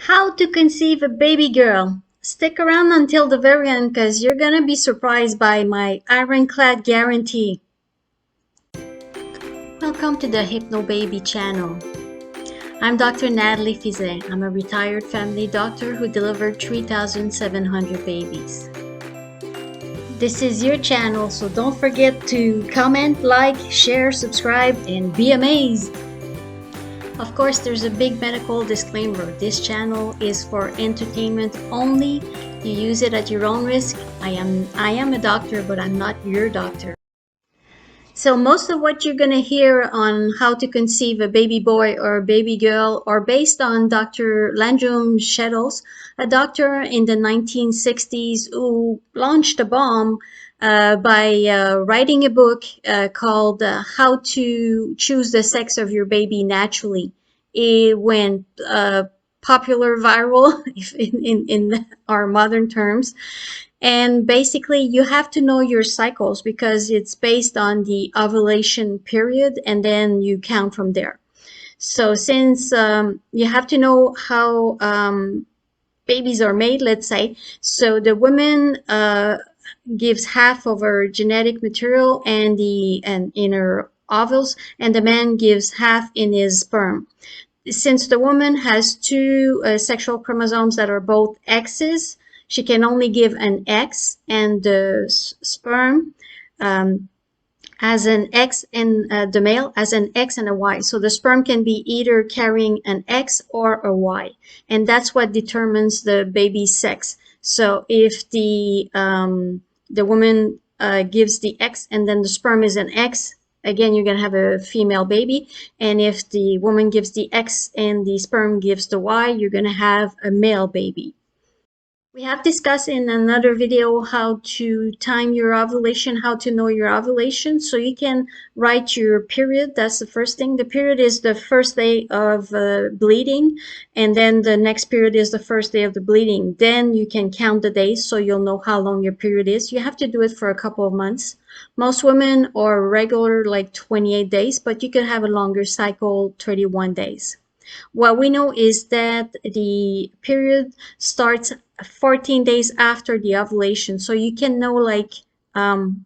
How to conceive a baby girl. Stick around until the very end because you're gonna be surprised by my ironclad guarantee. Welcome to the HYpno-Baby channel. I'm Dr. Natalie Fizet. I'm a retired family doctor who delivered 3,700 babies. This is your channel, so don't forget to comment, like, share, subscribe, and be amazed. Of course, there's a big medical disclaimer. This channel is for entertainment only. You use it at your own risk. I am a doctor, but I'm not your doctor. So most of what you're going to hear on how to conceive a baby boy or a baby girl are based on Dr. Landrum Shettles, a doctor in the 1960s who launched a bomb by writing a book called How to Choose the Sex of Your Baby Naturally. It went popular viral in our modern terms. And basically, you have to know your cycles because it's based on the ovulation period, and then you count from there. So since you have to know how babies are made, let's say, so the woman gives half of her genetic material and in her ovules, and the man gives half in his sperm. Since the woman has two sexual chromosomes that are both X's, she can only give an X, and the sperm as an X, and the male as an X and a Y. So the sperm can be either carrying an X or a Y, and that's what determines the baby's sex. So if the woman gives the X and then the sperm is an X, again, you're going to have a female baby. And if the woman gives the X and the sperm gives the Y, you're going to have a male baby. We have discussed in another video how to time your ovulation, how to know your ovulation. So you can write your period. That's the first thing. The period is the first day of bleeding, and then the next period is the first day of the bleeding. Then you can count the days so you'll know how long your period is. You have to do it for a couple of months. Most women are regular like 28 days, but you could have a longer cycle, 31 days. What we know is that the period starts 14 days after the ovulation. So you can know like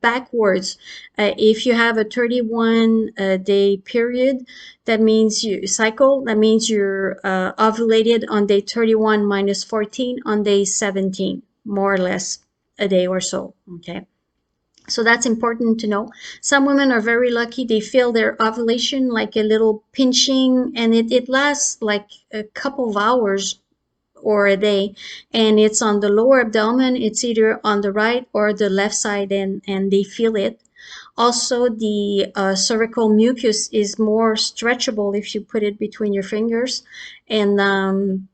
backwards. If you have a 31 day period, that means you cycle, that means you're ovulated on day 31 minus 14 on day 17, more or less a day or so, okay? So that's important to know. Some women are very lucky. They feel their ovulation like a little pinching, and it lasts like a couple of hours or a day, and it's on the lower abdomen. It's either on the right or the left side, and they feel it. Also, the cervical mucus is more stretchable if you put it between your fingers, and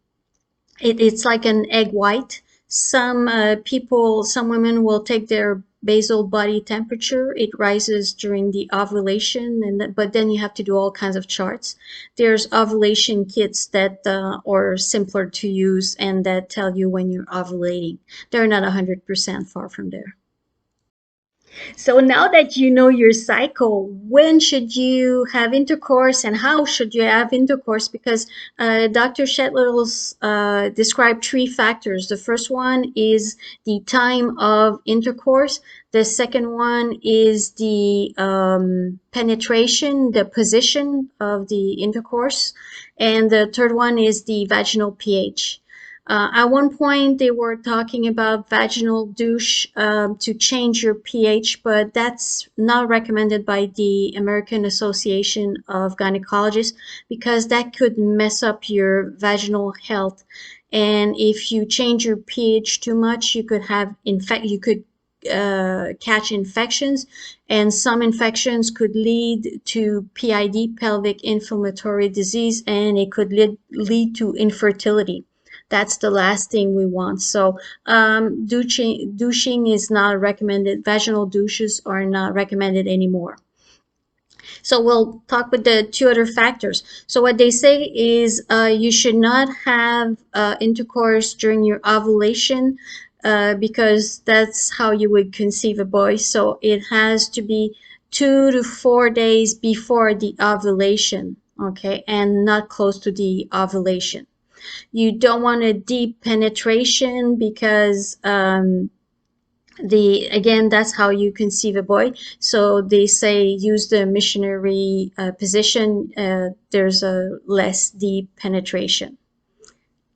it's like an egg white. Some women will take their basal body temperature. It rises during the ovulation, but then you have to do all kinds of charts. There's ovulation kits that are simpler to use and that tell you when you're ovulating. They're not 100% far from there. So now that you know your cycle, when should you have intercourse and how should you have intercourse? Because Dr. Shettles described three factors. The first one is the time of intercourse. The second one is the penetration, the position of the intercourse. And the third one is the vaginal pH. At one point, they were talking about vaginal douche to change your pH, but that's not recommended by the American Association of Gynecologists because that could mess up your vaginal health. And if you change your pH too much, you could have catch infections, and some infections could lead to PID, pelvic inflammatory disease, and it could lead to infertility. That's the last thing we want. So douching is not recommended. Vaginal douches are not recommended anymore. So we'll talk with the two other factors. So what they say is you should not have intercourse during your ovulation because that's how you would conceive a boy. So it has to be 2 to 4 days before the ovulation, okay, and not close to the ovulation. You don't want a deep penetration because again, that's how you conceive a boy. So they say use the missionary position. There's a less deep penetration.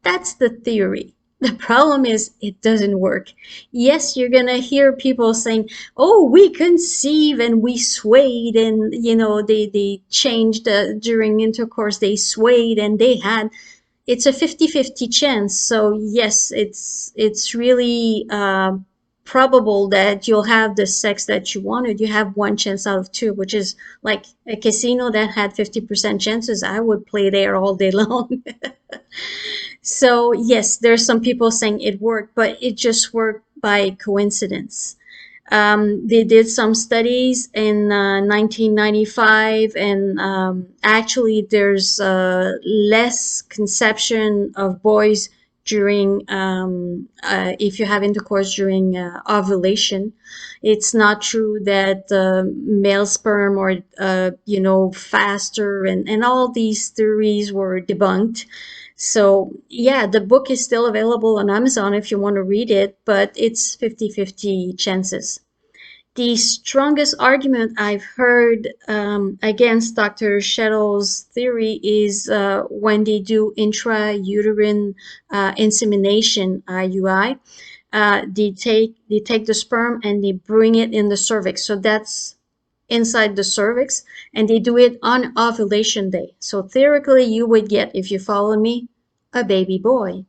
That's the theory. The problem is it doesn't work. Yes, you're gonna hear people saying, "Oh, we conceive and we swayed, and they changed during intercourse. They swayed and they had." It's a 50-50 chance. So yes, it's really probable that you'll have the sex that you wanted. You have one chance out of two, which is like a casino that had 50% chances. I would play there all day long. So yes, there's some people saying it worked, but it just worked by coincidence. They did some studies in 1995, and actually, there's less conception of boys during if you have intercourse during ovulation. It's not true that male sperm or faster, and all these theories were debunked. So yeah, the book is still available on Amazon if you want to read it, but it's 50-50 chances. The strongest argument I've heard against Dr. Shettles' theory is when they do intrauterine insemination, IUI. They take the sperm and they bring it in the cervix. So that's inside the cervix, and they do it on ovulation day. So theoretically, you would get, if you follow me, a baby boy.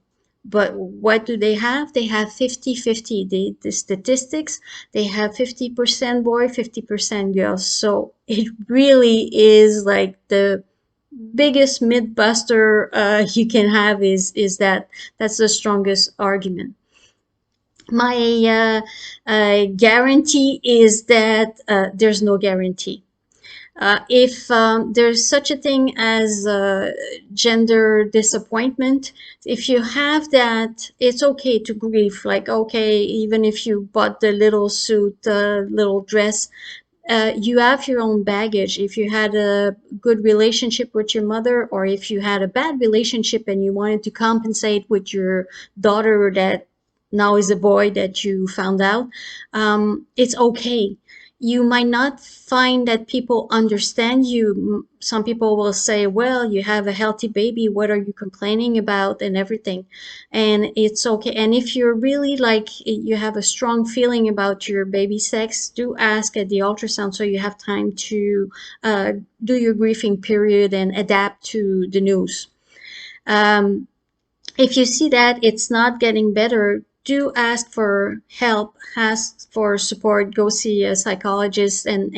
But what do they have? They have 50-50. The statistics, they have 50% boy, 50% girl. So it really is like the biggest myth buster you can have is that's the strongest argument. My guarantee is that there's no guarantee. If there's such a thing as gender disappointment, if you have that, it's okay to grieve. Like, okay, even if you bought the little suit, little dress, you have your own baggage. If you had a good relationship with your mother, or if you had a bad relationship and you wanted to compensate with your daughter that now is a boy that you found out, it's okay. You might not find that people understand you. Some people will say, well, you have a healthy baby. What are you complaining about and everything? And it's okay. And if you're really like, you have a strong feeling about your baby sex, do ask at the ultrasound so you have time to do your grieving period and adapt to the news. If you see that it's not getting better, do ask for help, ask for support, go see a psychologist, and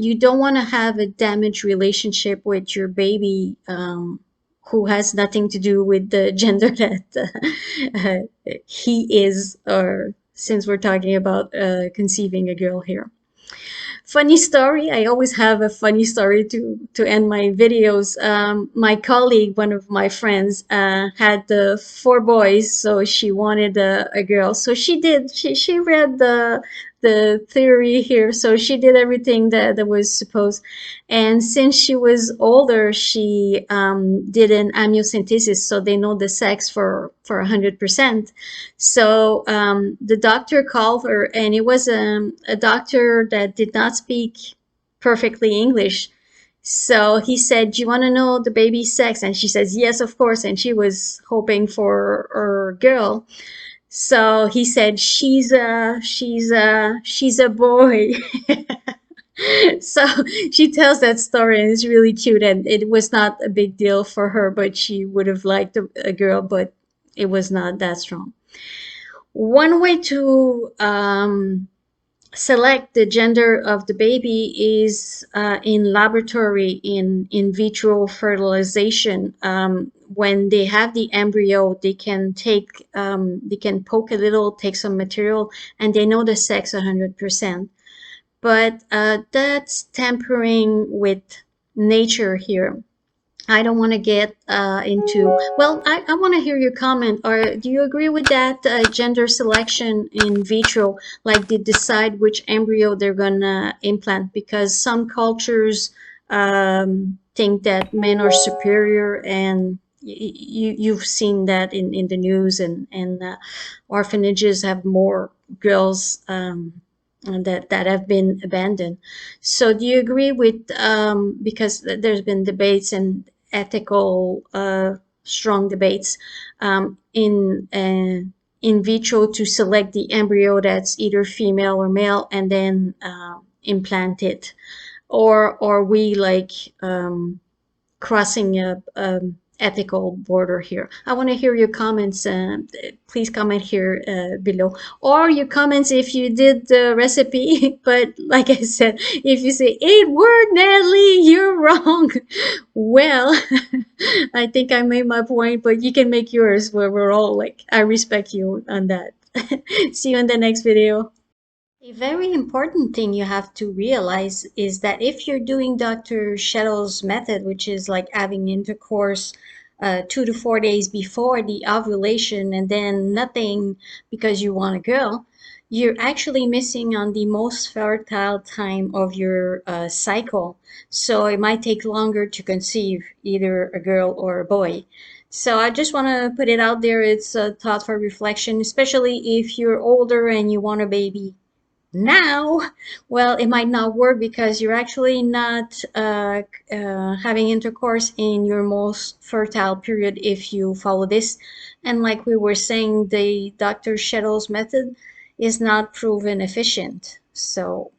you don't want to have a damaged relationship with your baby who has nothing to do with the gender that he is, or since we're talking about conceiving a girl here. Funny story. I always have a funny story to end my videos. My colleague, one of my friends, had four boys, so she wanted a girl. So she did. She read the theory here, so she did everything that was supposed. And since she was older, she did an amniocentesis, so they know the sex for 100%. So the doctor called her, and it was a doctor that did not speak perfectly English. So he said, "Do you want to know the baby's sex?" And she says, "Yes, of course." And she was hoping for her girl. So he said, she's a boy." So she tells that story, and it's really cute. And it was not a big deal for her, but she would have liked a girl, but it was not that strong. One way to select the gender of the baby is in laboratory, in vitro fertilization. When they have the embryo, they can poke a little, take some material, and they know the sex 100%. But that's tampering with nature here. I don't want to get into, well, I want to hear your comment. Or do you agree with that gender selection in vitro, like they decide which embryo they're going to implant? Because some cultures think that men are superior, and you've seen that in the news, and orphanages have more girls that have been abandoned. So do you agree with, because there's been debates and ethical strong debates, in vitro to select the embryo that's either female or male and then implant it, or are we like crossing a ethical border here? I want to hear your comments. Please comment here below, or your comments if you did the recipe. But like I said, if you say it worked, Natalie, you're wrong. Well, I think I made my point, but you can make yours. Where we're all like, I respect you on that. See you in the next video. A very important thing you have to realize is that if you're doing Dr. Shettles' method, which is like having intercourse 2 to 4 days before the ovulation and then nothing because you want a girl, you're actually missing on the most fertile time of your cycle. So it might take longer to conceive either a girl or a boy. So I just want to put it out there. It's a thought for reflection, especially if you're older and you want a baby now. Well, it might not work because you're actually not having intercourse in your most fertile period if you follow this. And like we were saying, the Dr. Shettles method is not proven efficient. So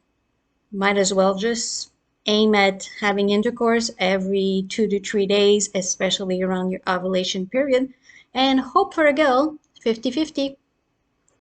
might as well just aim at having intercourse every 2 to 3 days, especially around your ovulation period, and hope for a girl. 50-50.